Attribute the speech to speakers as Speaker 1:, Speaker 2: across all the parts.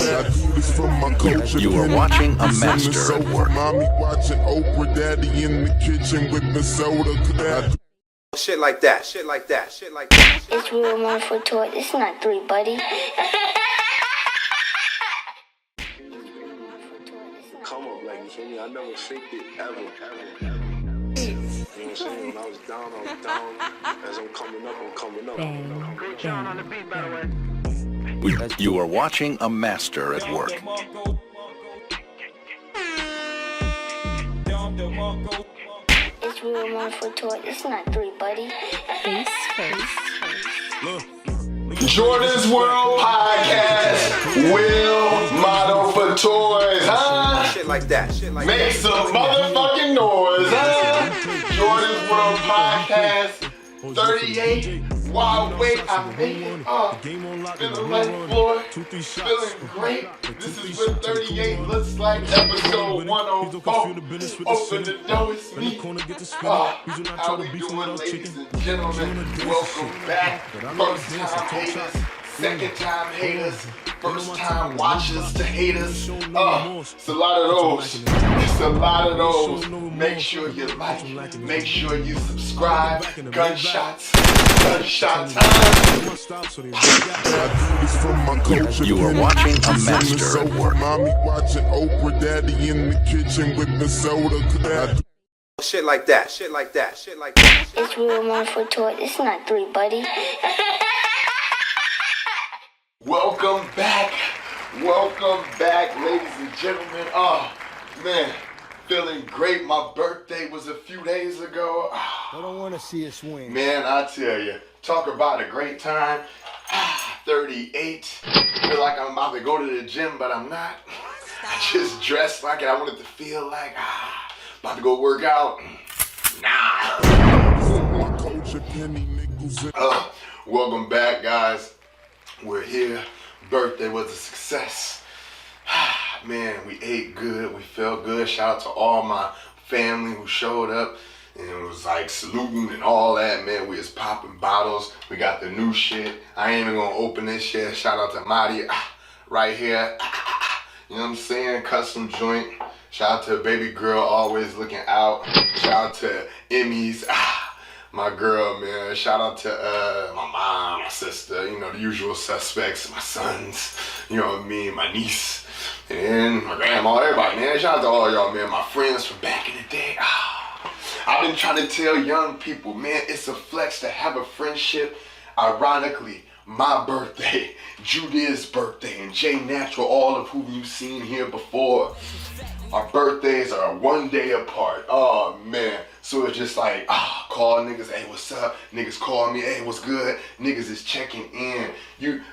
Speaker 1: You are watching a master at work.
Speaker 2: Mommy watching Oprah, daddy in the kitchen with the soda.
Speaker 3: Shit like that, shit like that, shit like that.
Speaker 4: It's real 104 toy. It's not 3, buddy.
Speaker 5: Come up, like, you feel me? I never faked it, ever. You know what I'm saying? When I was down, I was down. As I'm coming up.
Speaker 6: Great John on the beat, by the way.
Speaker 1: You are watching a master at work.
Speaker 4: It's real 104 toy. It's not 3, buddy.
Speaker 7: Jordan's World Podcast will model for toys, huh?
Speaker 3: Shit like that, shit like
Speaker 7: Make
Speaker 3: that.
Speaker 7: some motherfucking noise, huh? Jordan's World Podcast 38. Wow, wait, I made it up. In the left floor, feeling great. This is what 38 looks like. Episode 104. Open the door, it's me. How we doing, ladies and gentlemen? Welcome back. First time haters, second time haters, first time watchers to haters. It's a lot of those. It's a lot of those. Make sure you like, make sure you subscribe. Gunshots time.
Speaker 1: You are watching a master at work.
Speaker 2: Mommy watching Oprah, daddy in the kitchen with the soda.
Speaker 3: Shit like that, shit like that, shit like that.
Speaker 4: It's real 104 toy. It's not 3, buddy.
Speaker 7: Welcome back, ladies and gentlemen. Oh, man, feeling great. My birthday was a few days ago.
Speaker 8: I don't want to see us win.
Speaker 7: Man, I tell you, talk about a great time. 38. Feel like I'm about to go to the gym, but I'm not. I just dressed like it. I wanted to feel like, about to go work out. Nah. Welcome back, guys. We're here. Birthday was a success. Man, we ate good. We felt good. Shout out to all my family who showed up and it was like saluting and all that. Man, we was popping bottles. We got the new shit. I ain't even gonna open this shit. Shout out to Marty right here. You know what I'm saying? Custom joint. Shout out to baby girl, always looking out. Shout out to Emmy's. My girl, man. Shout out to my mom, my sister, you know, the usual suspects, my sons, you know what I mean, my niece, and my grandma, everybody, man. Shout out to all y'all, man, my friends from back in the day. I've been trying to tell young people, man, it's a flex to have a friendship. Ironically, my birthday, Jody's birthday, and Jay Natural, all of whom you've seen here before, our birthdays are 1 day apart. Oh, man. So it's just like, call niggas, hey, what's up? Niggas call me, hey, what's good? Niggas is checking in.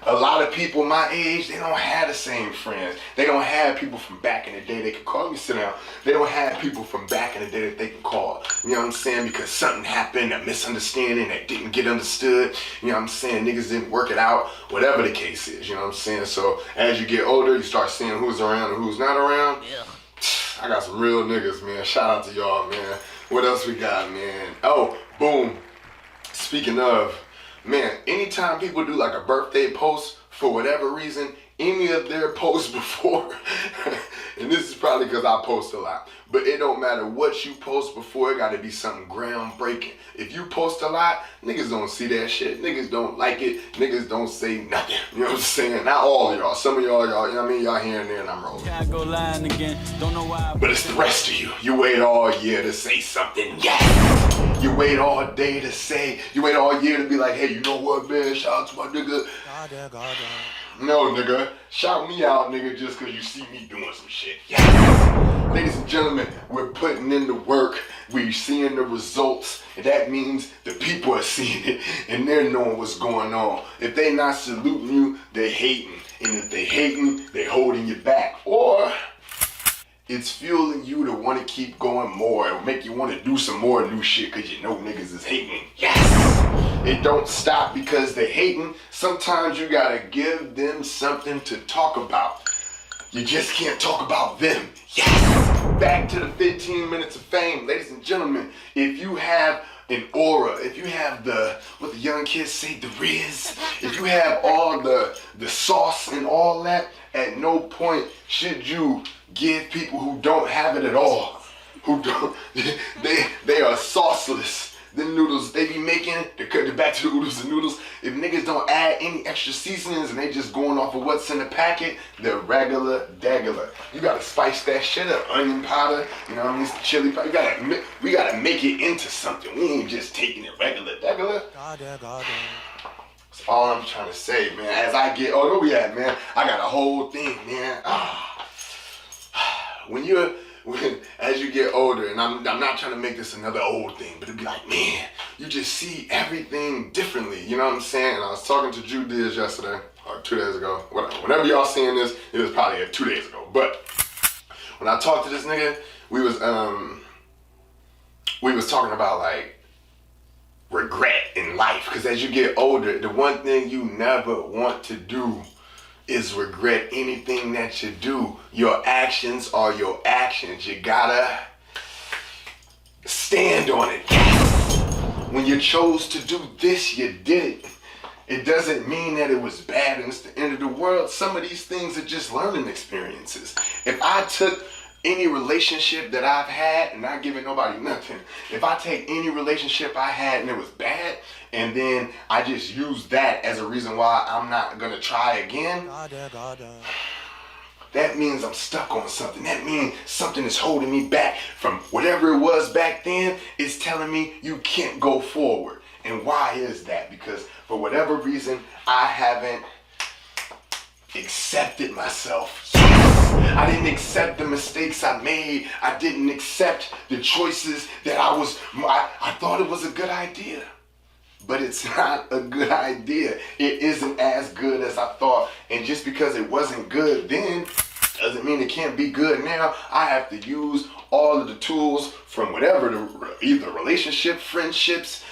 Speaker 7: A lot of people my age, they don't have the same friends. They don't have people from back in the day they can call. Let me sit down. They don't have people from back in the day that they can call. You know what I'm saying? Because something happened, a misunderstanding that didn't get understood. You know what I'm saying? Niggas didn't work it out, whatever the case is. You know what I'm saying? So as you get older, you start seeing who's around and who's not around. Yeah. I got some real niggas, man. Shout out to y'all, man. What else we got, man? Oh, boom. Speaking of, man, anytime people do like a birthday post, for whatever reason, any of their posts before, and this is probably because I post a lot, but it don't matter what you post before, it gotta be something groundbreaking. If you post a lot, niggas don't see that shit. Niggas don't like it. Niggas don't say nothing. You know what I'm saying? Not all of y'all. Some of y'all, you know what I mean? Y'all here and there and I'm rolling. But it's the rest of you. You wait all year to say something. Yes! You wait all day to say, you wait all year to be like, hey, you know what, man? Shout out to my nigga. No, nigga. Shout me out, nigga, just because you see me doing some shit. Yes! Ladies and gentlemen, we're putting in the work. We're seeing the results. And that means the people are seeing it. And they're knowing what's going on. If they not saluting you, they're hating. And if they hating, they're holding you back. Or it's fueling you to want to keep going more. It'll make you want to do some more new shit because you know niggas is hating. Yes! It don't stop because they hating. Sometimes you gotta give them something to talk about. You just can't talk about them. Yes! Back to the 15 minutes of fame. Ladies and gentlemen, if you have an aura, if you have what the young kids say, the riz, if you have all the sauce and all that, At no point should you give people who don't have it at all, who don't, they are sauceless. The noodles they be making, the back to the oodles and noodles, if niggas don't add any extra seasonings and they just going off of what's in the packet, they're regular degular. You gotta spice that shit up. Onion powder, you know what I mean, chili powder. We gotta make it into something. We ain't just taking it regular degular. That's all I'm trying to say, man. As I get older, where we at, man? I got a whole thing, man. As you get older, and I'm not trying to make this another old thing, but it'd be like, man, you just see everything differently. You know what I'm saying? And I was talking to Jody yesterday, or 2 days ago. Whenever y'all seeing this, it was probably 2 days ago. But when I talked to this nigga, we was talking about like regret in life. Because as you get older, the one thing you never want to do is regret anything that you do. Your actions are your actions. You gotta stand on it. When you chose to do this, you did it. It doesn't mean that it was bad and it's the end of the world. Some of these things are just learning experiences. If I took any relationship that I've had and not giving nobody nothing, if I take any relationship I had and it was bad, and then I just use that as a reason why I'm not gonna try again, that means I'm stuck on something. That means something is holding me back from whatever it was back then. It's telling me you can't go forward. And why is that? Because for whatever reason, I haven't accepted myself. I didn't accept the mistakes I made. I didn't accept the choices that I thought it was a good idea. But it's not a good idea. It isn't as good as I thought. And just because it wasn't good then, doesn't mean it can't be good now. I have to use all of the tools from whatever, either relationship, friendships,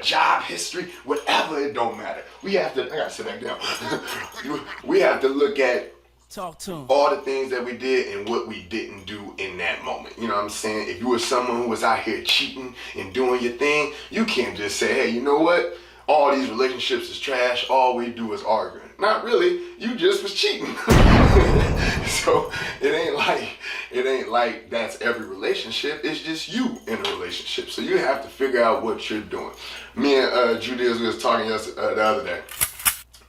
Speaker 7: job history, whatever, it don't matter. I gotta sit back down. We have to look at all the things that we did and what we didn't do in that moment. You know what I'm saying? If you were someone who was out here cheating and doing your thing, you can't just say, hey, you know what? All these relationships is trash. All we do is arguing. Not really. You just was cheating. So it ain't like that's every relationship. It's just you in a relationship. So you have to figure out what you're doing. Me and Jody was talking the other day,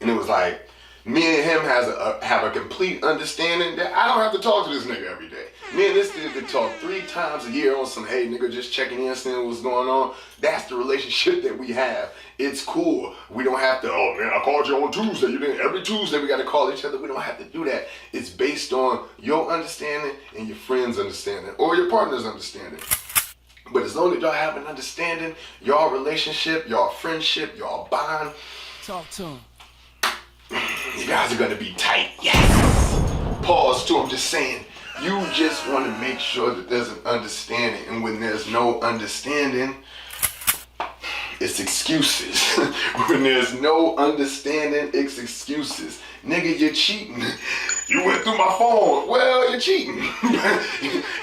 Speaker 7: and it was like, me and him have a complete understanding that I don't have to talk to this nigga every day. Me and this nigga could talk 3 times a year on some, hey nigga, just checking in, seeing what's going on. That's the relationship that we have. It's cool. We don't have to, oh man, I called you on Tuesday. You didn't. Every Tuesday we got to call each other. We don't have to do that. It's based on your understanding and your friend's understanding or your partner's understanding. But as long as y'all have an understanding, y'all relationship, y'all friendship, y'all bond,
Speaker 8: Talk to him.
Speaker 7: You guys are gonna be tight. Yes. Pause too. I'm just saying. You just want to make sure that there's an understanding, and when there's no understanding, it's excuses. When there's no understanding, it's excuses. Nigga, you're cheating. You went through my phone. Well, you're cheating.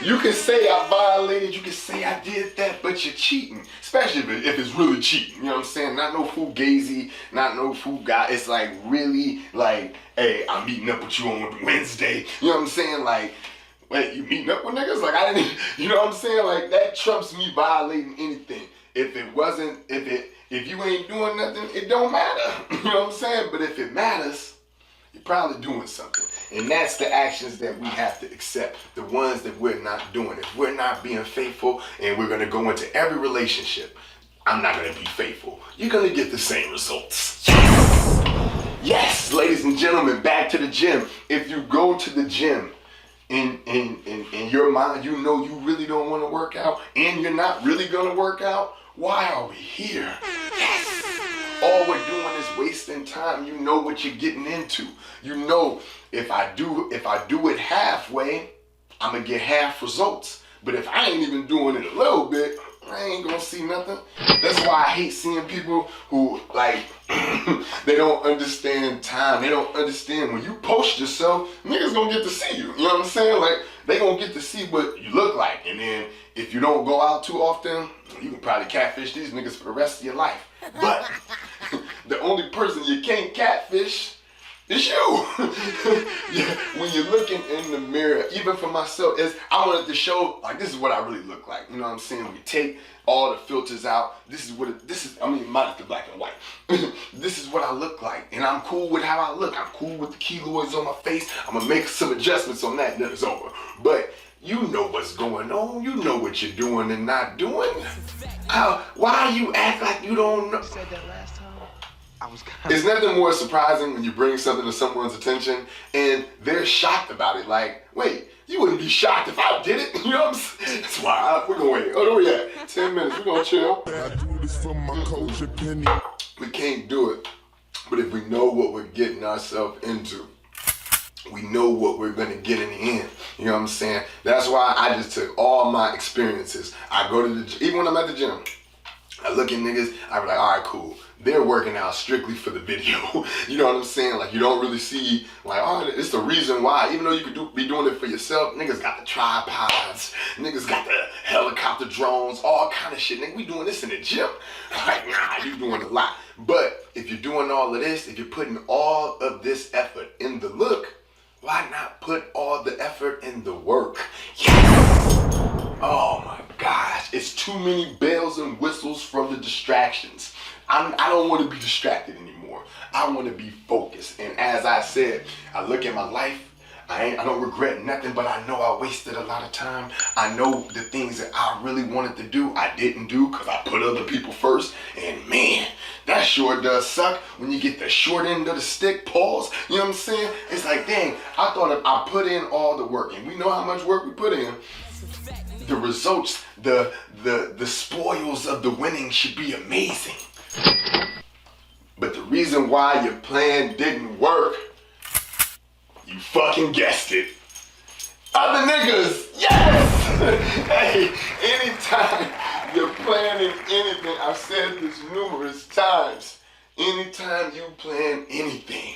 Speaker 7: You can say I violated, you can say I did that, but you're cheating. Especially if it's really cheating. You know what I'm saying? Not no fugazi, not no fugazi. It's like really like, hey, I'm meeting up with you on Wednesday. You know what I'm saying? Like, wait, you meeting up with niggas? Like, I didn't, you know what I'm saying? Like, that trumps me violating anything. If you ain't doing nothing, it don't matter. You know what I'm saying? But if it matters, you're probably doing something. And that's the actions that we have to accept. The ones that we're not doing. If we're not being faithful and we're going to go into every relationship, I'm not going to be faithful. You're going to get the same results. Yes! Yes, ladies and gentlemen, back to the gym. If you go to the gym, in your mind, you know you really don't want to work out and you're not really going to work out, why are we here? Yes. All we're doing is wasting time. You know what you're getting into. You know if I do it halfway, I'm going to get half results. But if I ain't even doing it a little bit, I ain't going to see nothing. That's why I hate seeing people who, like, they don't understand time. They don't understand when you post yourself, niggas going to get to see you. You know what I'm saying? Like, they going to get to see what you look like. And then if you don't go out too often, you can probably catfish these niggas for the rest of your life. But the only person you can't catfish It's you. Yeah, when you're looking in the mirror, even for myself, I wanted to show, like, this is what I really look like. You know what I'm saying? We take all the filters out. This is minus the black and white. This is what I look like. And I'm cool with how I look. I'm cool with the keloids on my face. I'm going to make some adjustments on that, then it's over. But you know what's going on. You know what you're doing and not doing. Why you act like you don't know?
Speaker 6: Said that last time.
Speaker 7: It's nothing more surprising when you bring something to someone's attention and they're shocked about it. Like, wait, you wouldn't be shocked if I did it? You know what I'm saying? That's why we're gonna wait. Oh, where we at? 10 minutes. We're gonna chill.
Speaker 2: I do this for my culture, Penny.
Speaker 7: We can't do it. But if we know what we're getting ourselves into, we know what we're gonna get in the end. You know what I'm saying? That's why I just took all my experiences. I go to the gym, even when I'm at the gym, I look at niggas, I be like, all right, cool. They're working out strictly for the video. You know what I'm saying? Like, you don't really see, like, oh, it's the reason why. Even though you could be doing it for yourself, niggas got the tripods, niggas got the helicopter drones, all kind of shit. Nigga, we doing this in the gym. Like, nah, you doing a lot. But if you're doing all of this, if you're putting all of this effort in the look, why not put all the effort in the work? Yes! Oh my gosh, it's too many bells and whistles from the distractions. I don't want to be distracted anymore. I want to be focused. And as I said, I look at my life. I don't regret nothing, but I know I wasted a lot of time. I know the things that I really wanted to do, I didn't do because I put other people first. And man, that sure does suck when you get the short end of the stick, pause. You know what I'm saying? It's like, dang, I thought if I put in all the work, and we know how much work we put in, the results, the spoils of the winning should be amazing. But the reason why your plan didn't work, you fucking guessed it. Other niggas, yes! Hey, anytime you're planning anything, I've said this numerous times, anytime you plan anything,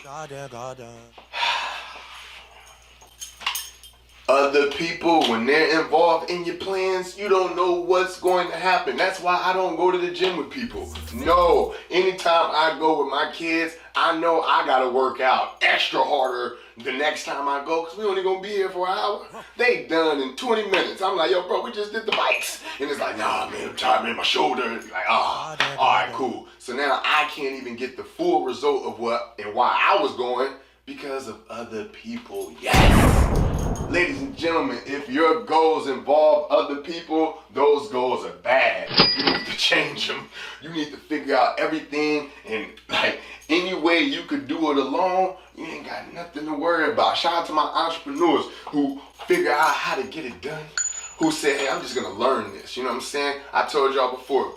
Speaker 7: other people, when they're involved in your plans, you don't know what's going to happen. That's why I don't go to the gym with people. No, anytime I go with my kids, I know I gotta work out extra harder the next time I go, because we only gonna be here for an hour. They done in 20 minutes. I'm like, yo, bro, we just did the bikes. And it's like, nah, man, I'm tired, man, my shoulder. It's like, all right, cool. So now I can't even get the full result of what and why I was going because of other people. Yes! Ladies and gentlemen, if your goals involve other people, those goals are bad. You need to change them. You need to figure out everything, and like any way you could do it alone, you ain't got nothing to worry about. Shout out to my entrepreneurs who figure out how to get it done, who said, hey, I'm just gonna learn this. You know what I'm saying? I told y'all before,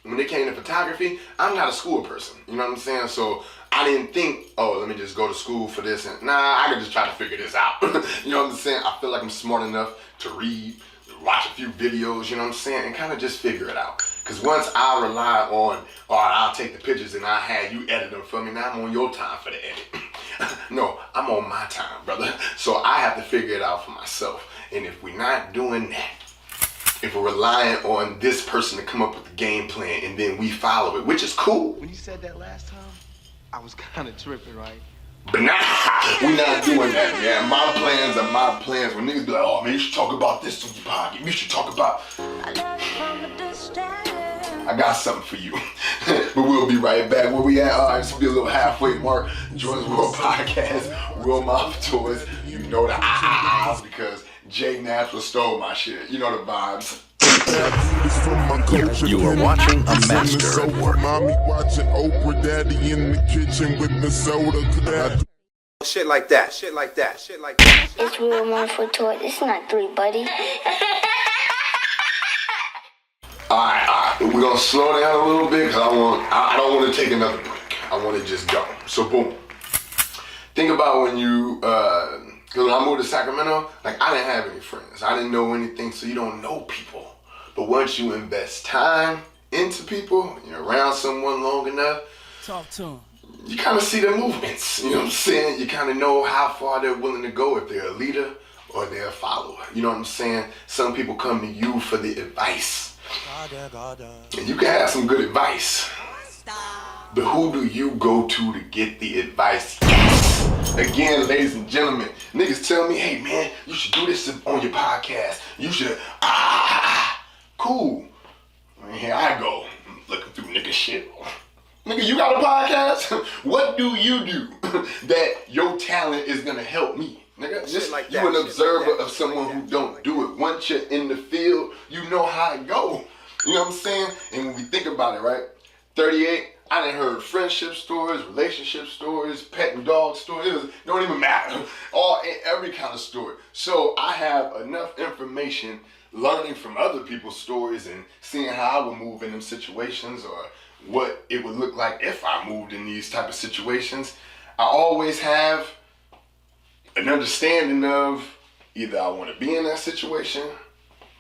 Speaker 7: when it came to photography, I'm not a school person. You know what I'm saying? So I didn't think, oh, let me just go to school for this. And nah, I could just try to figure this out. You know what I'm saying? I feel like I'm smart enough to read, watch a few videos, you know what I'm saying? And kind of just figure it out. Because once I rely on, all right, I'll take the pictures and I have you edit them for me. Now I'm on your time for the edit. No, I'm on my time, brother. So I have to figure it out for myself. And if we're not doing that, if we're relying on this person to come up with the game plan and then we follow it, which is cool.
Speaker 6: When you said that last time, I was kind of tripping, right?
Speaker 7: But nah, we're not doing that, man. My plans are my plans. When niggas be like, oh man, you should talk about this on your podcast. You should talk about... I got something for you. But we'll be right back. Where we at? All right, this will be a little halfway mark. Jordan's World Podcast, Real Mom Toys. You know the ah because Jay Natural stole my shit. You know the vibes.
Speaker 1: You are watching a master at work.
Speaker 2: Mommy watching Oprah, daddy in the kitchen with the soda.
Speaker 3: Shit like that, shit like that, shit like that.
Speaker 4: It's real 104 toy. It's not 3, buddy.
Speaker 7: Alright, we're gonna slow down a little bit because I don't want to take another break. I want to just go. So boom. Think about when you, because when I moved to Sacramento, like I didn't have any friends. I didn't know anything, so you don't know people. But once you invest time into people, you're around someone long enough,
Speaker 8: Talk to him.
Speaker 7: you kind of see their movements. You know what I'm saying? You kind of know how far they're willing to go if they're a leader or they're a follower. You know what I'm saying? Some people come to you for the advice. And you can have some good advice. But who do you go to get the advice? Yes! Again, ladies and gentlemen, niggas tell me, hey man, you should do this on your podcast. You should, cool. Here I go, looking through nigga shit. Nigga, you got a podcast? What do you do that your talent is gonna help me? Nigga, just like you an observer of someone who don't do it. Once you're in the field, you know how it go. You know what I'm saying? And when we think about it, right? 38, I done heard friendship stories, relationship stories, pet and dog stories. It don't even matter. Every kind of story. So I have enough information learning from other people's stories and seeing how I would move in them situations or what it would look like if I moved in these type of situations. I always have an understanding of either I want to be in that situation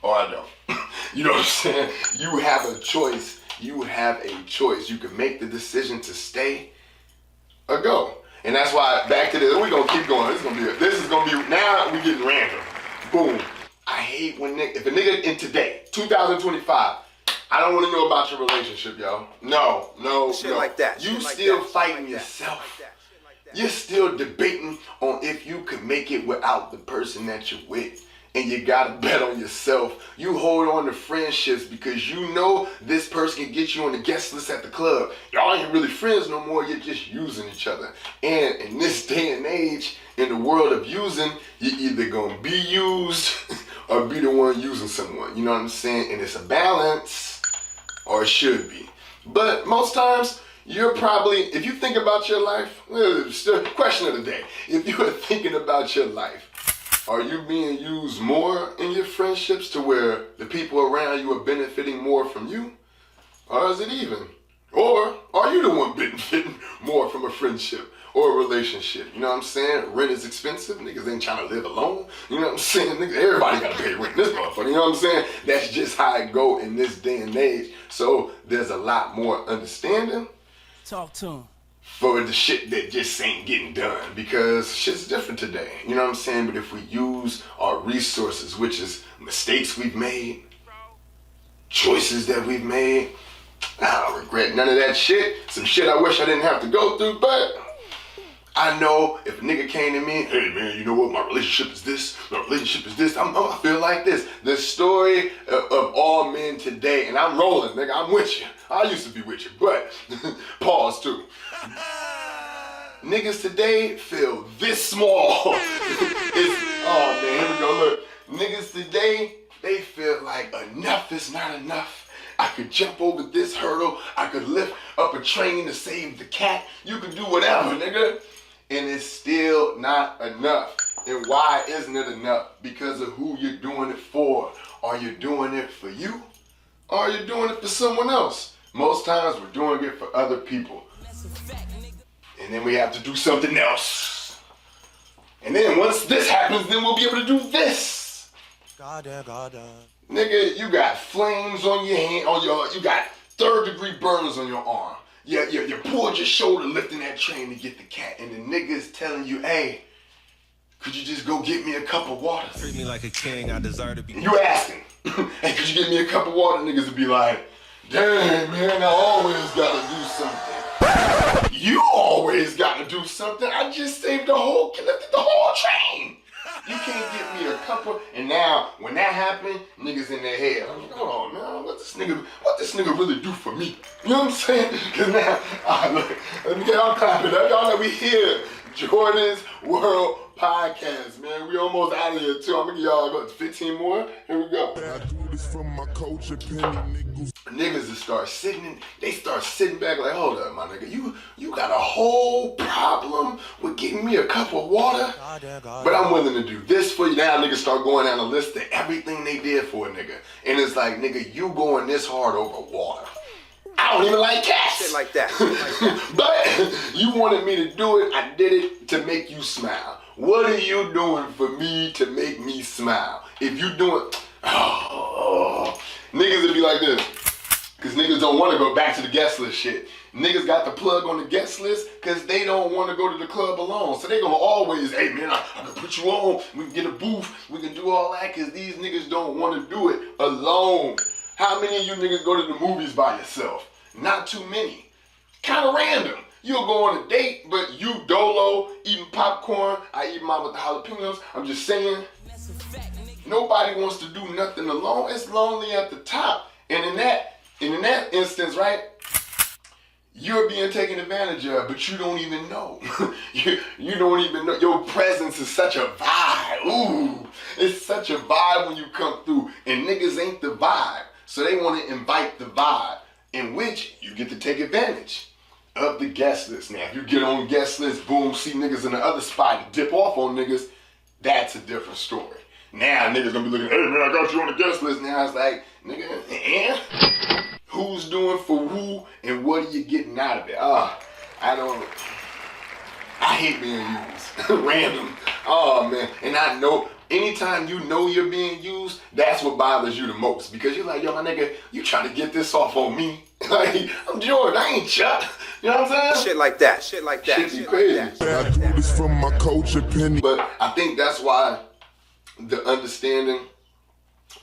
Speaker 7: or I don't. You know what I'm saying? You have a choice. You have a choice. You can make the decision to stay or go. And that's why, back to this, we're going to keep going. This is going to be, now we getting random. Boom. I hate when if a nigga in today, 2025, I don't want to know about your relationship, yo. No.
Speaker 3: Shit like that.
Speaker 7: You still fighting yourself. You're still debating on if you could make it without the person that you're with. And you gotta bet on yourself. You hold on to friendships because you know this person can get you on the guest list at the club. Y'all ain't really friends no more, you're just using each other. And in this day and age, in the world of using, you're either gonna be used or be the one using someone. You know what I'm saying? And it's a balance, or it should be. But most times, you're probably, if you think about your life, question of the day, if you are thinking about your life, are you being used more in your friendships to where the people around you are benefiting more from you? Or is it even? Or are you the one benefiting more from a friendship or a relationship? You know what I'm saying? Rent is expensive. Niggas ain't trying to live alone. You know what I'm saying? Niggas, everybody gotta pay rent in this motherfucker. You know what I'm saying? That's just how it go in this day and age. So there's a lot more understanding.
Speaker 9: Talk to him.
Speaker 7: For the shit that just ain't getting done, because shit's different today. You know what I'm saying? But if we use our resources, which is mistakes we've made, choices that we've made, I don't regret none of that shit. Some shit I wish I didn't have to go through, but I know if a nigga came to me, hey man, you know what, my relationship is this, my relationship is this, I feel like this. The story of all men today, and I'm rolling, nigga, I'm with you. I used to be with you, but pause too. Niggas today feel this small. Oh man, here we go, look. Niggas today, they feel like enough is not enough. I could jump over this hurdle, I could lift up a train to save the cat. You could do whatever, nigga. And it's still not enough. And why isn't it enough? Because of who you're doing it for. Are you doing it for you? Or are you doing it for someone else? Most times we're doing it for other people. And then we have to do something else. And then once this happens, then we'll be able to do this. Nigga, you got flames on your hand, you got third-degree burns on your arm. You pulled your shoulder lifting that train to get the cat, and the nigga is telling you, hey, could you just go get me a cup of water?
Speaker 10: Treat me like a king, I deserve to be.
Speaker 7: You asking, hey, could you get me a cup of water? Niggas would be like, damn, man, I always gotta do something. You always gotta do something. I just lifted the whole train. You can't get me a cup of, and now when that happened, niggas in their head, I'm like, hold on, man, what this nigga really do for me? You know what I'm saying? Cause now, let me get y'all clapping up. Y'all know we here. Jordon's World Podcast, man. We almost out of here too. I'm gonna give y'all about 15 more. Here we go.
Speaker 2: I do this for my culture, penny niggas.
Speaker 7: Niggas start sitting back like, hold up, my nigga, you got a whole problem with getting me a cup of water, but I'm willing to do this for you. Now niggas start going down a list of everything they did for a nigga, and it's like, nigga, you going this hard over water. I don't even like cats.
Speaker 3: Shit like that.
Speaker 7: But you wanted me to do it. I did it to make you smile. What are you doing for me to make me smile? If you doing, niggas would be like this. Cause niggas don't want to go back to the guest list shit. Niggas got the plug on the guest list cause they don't want to go to the club alone. So they gonna always, hey man, I can put you on. We can get a booth. We can do all that cause these niggas don't want to do it alone. How many of you niggas go to the movies by yourself? Not too many. Kind of random. You'll go on a date, but you dolo, eating popcorn, I eat mine with the jalapenos. I'm just saying, nobody wants to do nothing alone. It's lonely at the top. And in that instance, right, you're being taken advantage of, but you don't even know. you don't even know. Your presence is such a vibe. Ooh, it's such a vibe when you come through. And niggas ain't the vibe. So they want to invite the vibe, in which you get to take advantage of the guest list. Now, if you get on guest list, boom, see niggas in the other spot and dip off on niggas, that's a different story. Now niggas gonna be looking, hey man, I got you on the guest list. Now it's like, nigga, and who's doing for who and what are you getting out of it? I hate being used. Random. Oh man. And I know anytime you know you're being used, that's what bothers you the most. Because you're like, yo, my nigga, you trying to get this off on me. Like, I'm Jordan, I ain't Chuck. You know what I'm saying?
Speaker 3: Shit like that. Shit like that.
Speaker 7: Shit be crazy.
Speaker 2: I do this from my coach opinion.
Speaker 7: But I think that's why the understanding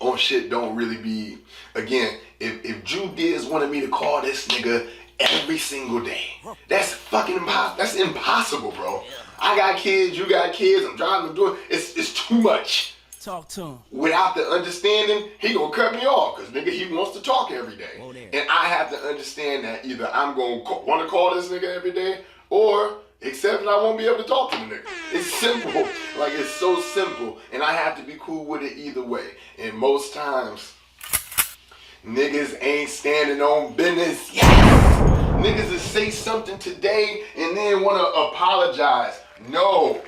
Speaker 7: on shit don't really be, again, if Drew Diaz wanted me to call this nigga every single day, that's fucking impossible. That's impossible, bro. I got kids, you got kids, I'm driving the door. It's too much.
Speaker 9: Talk to him.
Speaker 7: Without the understanding, he gonna cut me off, cause nigga, he wants to talk every day. And I have to understand that either I'm gonna wanna call this nigga every day, or except that I won't be able to talk to the nigga. It's simple. Like, it's so simple. And I have to be cool with it either way. And most times, niggas ain't standing on business. Yes! Niggas will say something today and then want to apologize. No,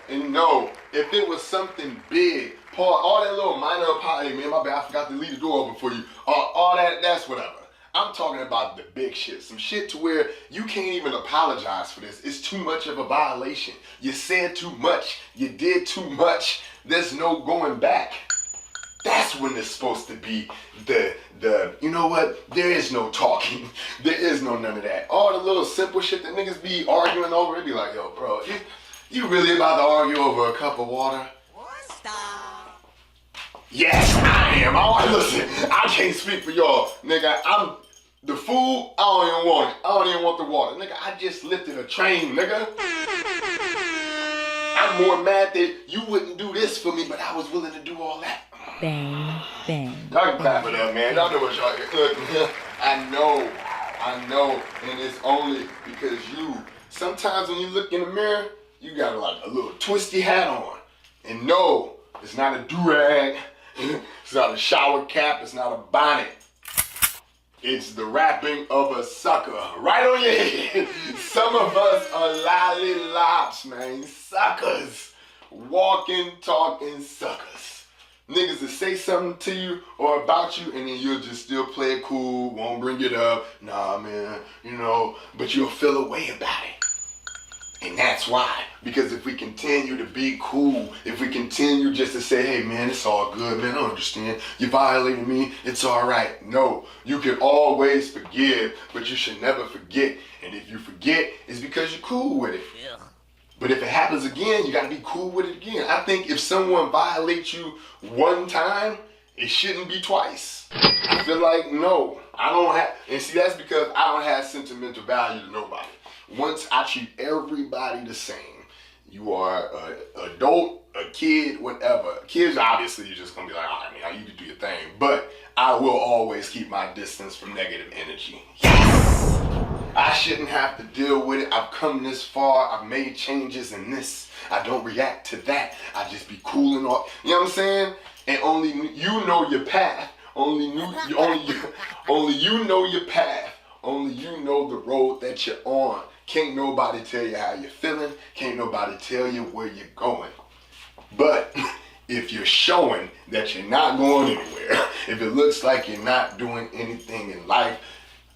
Speaker 7: and no. If it was something big, Paul, all that little minor apology, hey man, my bad, I forgot to leave the door open for you. All that, that's whatever. I'm talking about the big shit. Some shit to where you can't even apologize for this. It's too much of a violation. You said too much. You did too much. There's no going back. That's when it's supposed to be the you know what? There is no talking. There is no none of that. All the little simple shit that niggas be arguing over, it be like, yo, bro, you really about to argue over a cup of water?
Speaker 9: Stop.
Speaker 7: Yes, I am. Listen, I can't speak for y'all. Nigga, the food, I don't even want it. I don't even want the water. Nigga, I just lifted a train, nigga. I'm more mad that you wouldn't do this for me, but I was willing to do all that.
Speaker 11: Bang, bang.
Speaker 7: Y'all can clap it up, man. Y'all know what y'all can. I know. And it's only because sometimes when you look in the mirror, you got like a little twisty hat on. And no, it's not a do-rag. It's not a shower cap. It's not a bonnet. It's the wrapping of a sucker right on your head. Some of us are lollipops, man. Suckers. Walking, talking suckers. Niggas that say something to you or about you and then you'll just still play it cool, won't bring it up. Nah, man, but you'll feel a way about it. And that's why. Because if we continue to be cool, if we continue just to say, hey man, it's all good, man, I understand. You violated me, it's all right. No, you can always forgive, but you should never forget. And if you forget, it's because you're cool with it. Yeah. But if it happens again, you gotta be cool with it again. I think if someone violates you one time, it shouldn't be twice. I feel like, no, I don't have, and see, that's because I don't have sentimental value to nobody. Once I treat everybody the same, you are an adult, a kid, whatever. Kids, obviously, you're just gonna be like, all right, man, you can do your thing. But I will always keep my distance from negative energy. Yes! I shouldn't have to deal with it. I've come this far. I've made changes in this. I don't react to that. I just be cool and all. You know what I'm saying? And only you know your path. Only you know your path. Only you know the road that you're on. Can't nobody tell you how you're feeling. Can't nobody tell you where you're going. But if you're showing that you're not going anywhere, if it looks like you're not doing anything in life,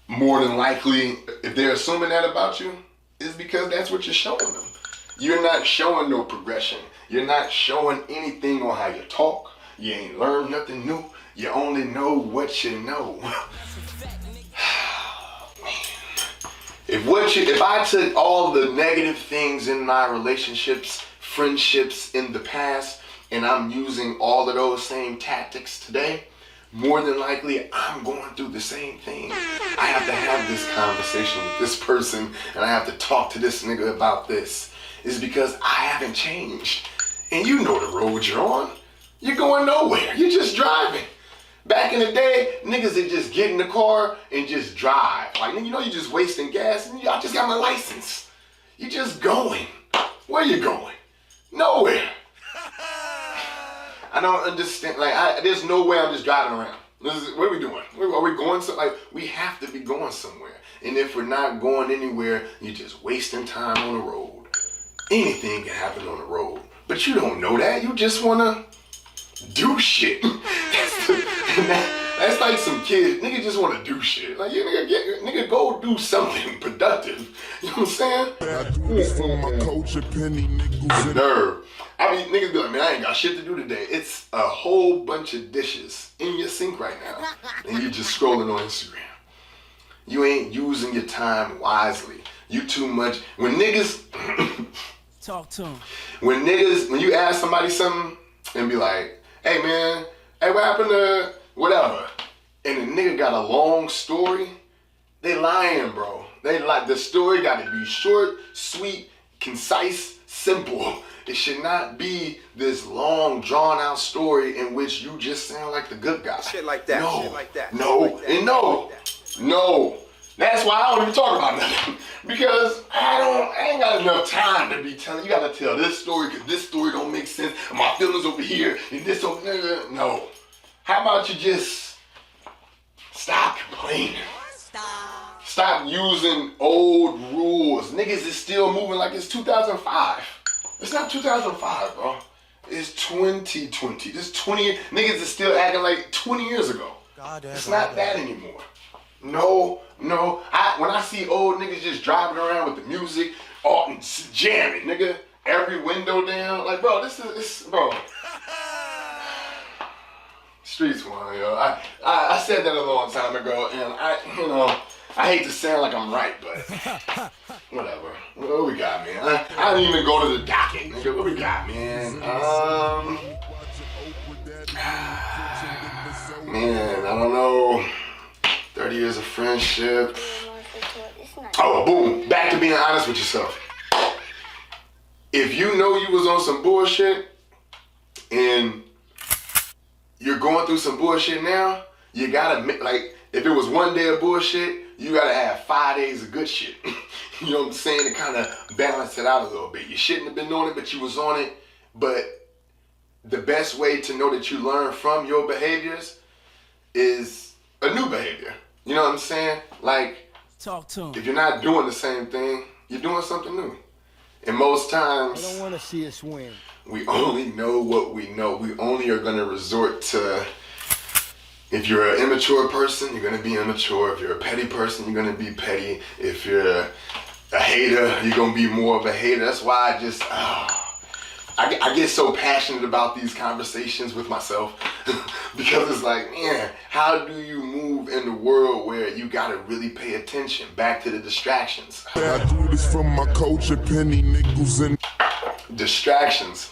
Speaker 7: more than likely, if they're assuming that about you, it's because that's what you're showing them. You're not showing no progression. You're not showing anything on how you talk. You ain't learned nothing new. You only know what you know. If I took all the negative things in my relationships, friendships in the past, and I'm using all of those same tactics today, more than likely I'm going through the same thing. I have to have this conversation with this person and I have to talk to this nigga about this. It's because I haven't changed. And you know the road you're on. You're going nowhere. You're just driving. Back in the day, niggas would just get in the car and just drive. Like, you know, you're just wasting gas. And I just got my license. You're just going. Where you going? Nowhere. I don't understand. Like, there's no way I'm just driving around. What are we doing? Are we going somewhere? Like, we have to be going somewhere. And if we're not going anywhere, you're just wasting time on the road. Anything can happen on the road. But you don't know that. You just want to do shit. That's like some kid. Nigga just want to do shit. Like, nigga, go do something productive. You know what I'm saying?
Speaker 2: I do this for my culture, penny nickels.
Speaker 7: Nerve. I mean, niggas be like, man, I ain't got shit to do today. It's a whole bunch of dishes in your sink right now. And you're just scrolling on Instagram. You ain't using your time wisely. You too much. When niggas...
Speaker 9: Talk to him.
Speaker 7: When you ask somebody something and be like, hey man, hey, what happened to whatever? And the nigga got a long story, they lying, bro. The story got to be short, sweet, concise, simple. It should not be this long, drawn-out story in which you just sound like the good guy.
Speaker 3: Shit like that.
Speaker 7: No,
Speaker 3: shit like that.
Speaker 7: no,
Speaker 3: shit like that,
Speaker 7: and no, no. That's why I don't even talk about nothing. Because I ain't got enough time to be telling. You got to tell this story because this story don't make sense. And my feelings over here and this over there. No. How about you just stop complaining? Stop using old rules. Niggas is still moving like it's 2005. It's not 2005, bro. It's 2020. This 20 niggas is still acting like 20 years ago. It's not that anymore. No. When I see old niggas just driving around with the music, jamming, nigga, every window down, like, bro, bro. Streets one, yo. I said that a long time ago, and I hate to sound like I'm right, but whatever. What we got, man? I didn't even go to the docket, nigga. What we got, man? Man, I don't know. 30 years of friendship. Oh, boom. Back to being honest with yourself. If you know you was on some bullshit and you're going through some bullshit now, you gotta, like, if it was one day of bullshit, you gotta have 5 days of good shit. You know what I'm saying? To kind of balance it out a little bit. You shouldn't have been on it, but you was on it. But the best way to know that you learn from your behaviors is a new behavior. You know what I'm saying? Like,
Speaker 9: talk to him.
Speaker 7: If you're not doing the same thing, you're doing something new. And most times,
Speaker 8: I don't want to see us win.
Speaker 7: We only know what we know. We only are going to resort to, if you're an immature person, you're going to be immature. If you're a petty person, you're going to be petty. If you're a hater, you're going to be more of a hater. That's why I get so passionate about these conversations with myself because it's like, man, how do you move in the world where you got to really pay attention? Back to the distractions.
Speaker 2: I do this for my culture, penny nickels and
Speaker 7: distractions.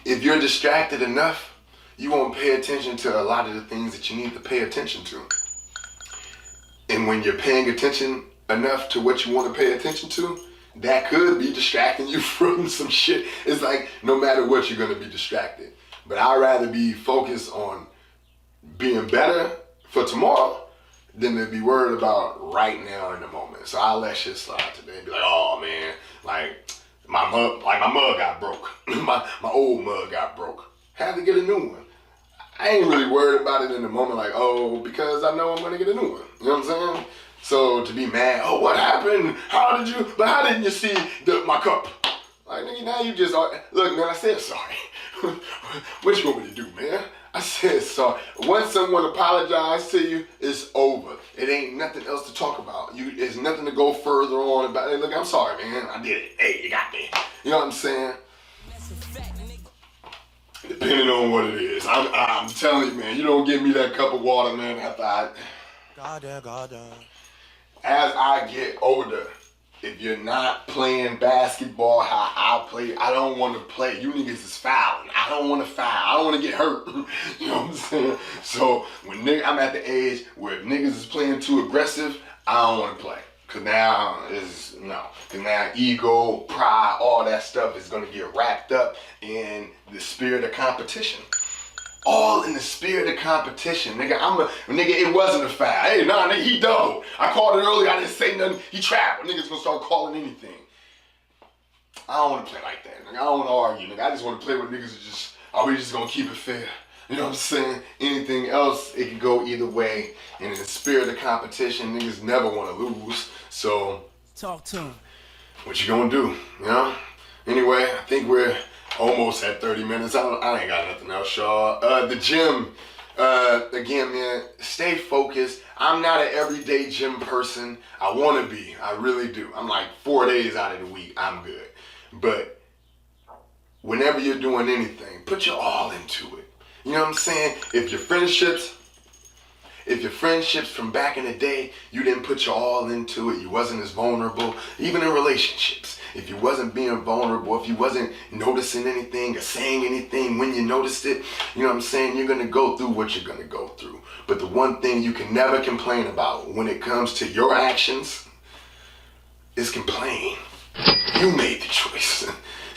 Speaker 7: If you're distracted enough, you won't pay attention to a lot of the things that you need to pay attention to. And when you're paying attention enough to what you want to pay attention to, that could be distracting you from some shit. It's like, no matter what, you're going to be distracted. But I'd rather be focused on being better for tomorrow than to be worried about right now in the moment. So I'll let shit slide today and be like, oh man, like my mug got broke. my old mug got broke. Had to get a new one. I ain't really worried about it in the moment, like, oh, because I know I'm going to get a new one. You know what I'm saying? So to be mad, oh, what happened? How didn't you see my cup? Like, nigga, now you just, look, man, I said sorry. What you want me to do, man? I said sorry. Once someone apologizes to you, it's over. It ain't nothing else to talk about. There's nothing to go further on about. Hey, look, I'm sorry, man. I did it. Hey, you got me. You know what I'm saying? Depending on what it is. I'm telling you, man, you don't give me that cup of water, man, after
Speaker 6: God damn.
Speaker 7: as I get older, if you're not playing basketball how I play, I don't want to play. You niggas is fouling. I don't want to foul. I don't want to get hurt. You know what I'm saying? So when I'm at the age where if niggas is playing too aggressive, I don't want to play. Cause now Cause now ego, pride, all that stuff is gonna get wrapped up in the spirit of competition. All in the spirit of competition, nigga. It wasn't a foul. Hey, nah, nigga, he doubled. I called it earlier. I didn't say nothing. He traveled. Niggas gonna start calling anything. I don't want to play like that, nigga. I don't want to argue, nigga. I just want to play with niggas who are we just gonna keep it fair? You know what I'm saying? Anything else, it can go either way. And in the spirit of competition, niggas never want to lose. So,
Speaker 9: talk to him.
Speaker 7: What you gonna do? You know? Anyway, I think we're almost at 30 minutes. I ain't got nothing else, y'all. The gym, again, man, stay focused. I'm not an everyday gym person. I want to be. I really do. I'm like 4 days out of the week. I'm good. But whenever you're doing anything, put your all into it. You know what I'm saying? If your friendships from back in the day, you didn't put your all into it, you wasn't as vulnerable, even in relationships, if you wasn't being vulnerable, if you wasn't noticing anything or saying anything when you noticed it, you know what I'm saying, you're going to go through what you're going to go through. But the one thing you can never complain about when it comes to your actions is complain. You made the choice.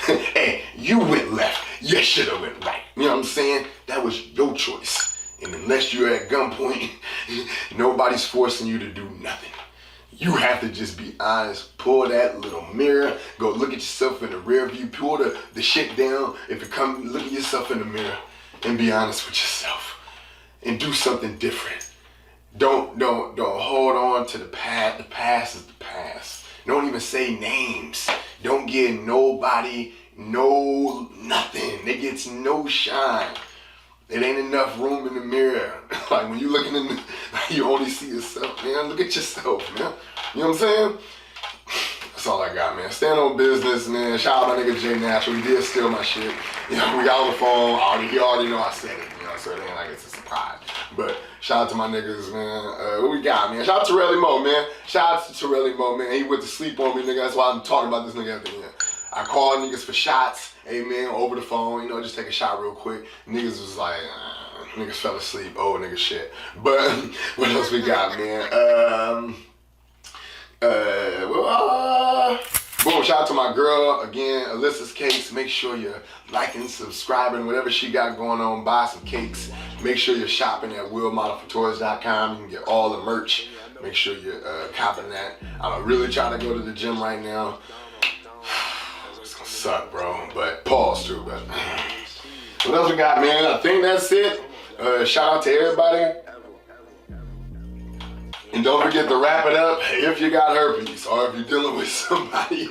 Speaker 7: Hey, you went left. You should have went right. You know what I'm saying? That was your choice. And unless you're at gunpoint, nobody's forcing you to do nothing. You have to just be honest. Pull that little mirror. Go look at yourself in the rear view. Pull the shit down. If it comes, look at yourself in the mirror and be honest with yourself. And do something different. Don't hold on to the past. The past is the past. Don't even say names. Don't give nobody nothing. They gets no shine. It ain't enough room in the mirror. Like when you looking in the, you only see yourself, man. Look at yourself, man. You know what I'm saying? That's all I got, man. Stand on business, man. Shout out my nigga J Natural. He did steal my shit. You know, we got on the phone. He already know I said it. You know, so it ain't like it's a surprise. But shout out to my niggas, man. What we got, man? Shout out to Relly Mo, man. Shout out to Relly Mo, man. He went to sleep on me, nigga. That's why I'm talking about this nigga at the end. I called niggas for shots, amen, over the phone, you know, just take a shot real quick. Niggas was like, niggas fell asleep, nigga shit. But what else we got, man? Boom, shout out to my girl, again, Alyssa's Cakes. Make sure you're liking, subscribing, whatever she got going on, buy some cakes. Make sure you're shopping at willmodelfortoys.com. You can get all the merch. Make sure you're copping that. I'm really trying to go to the gym right now. It's gonna suck, bro, but pause too, but what else we got, man? I think that's it. Shout out to everybody. And don't forget to wrap it up if you got herpes or if you're dealing with somebody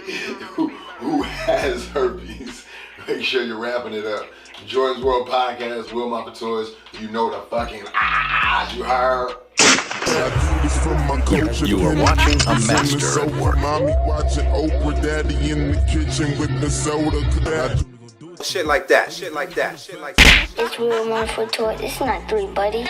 Speaker 7: who has herpes. Make sure you're wrapping it up. Jordan's World Podcast, Will My Toys. You know the fucking you heard.
Speaker 1: You are watching a master at work.
Speaker 2: Mommy watching Oprah, daddy in the kitchen with the soda.
Speaker 3: Shit like that. Shit like that. Shit like that.
Speaker 4: It's real 104 toy. It's not 3, buddy.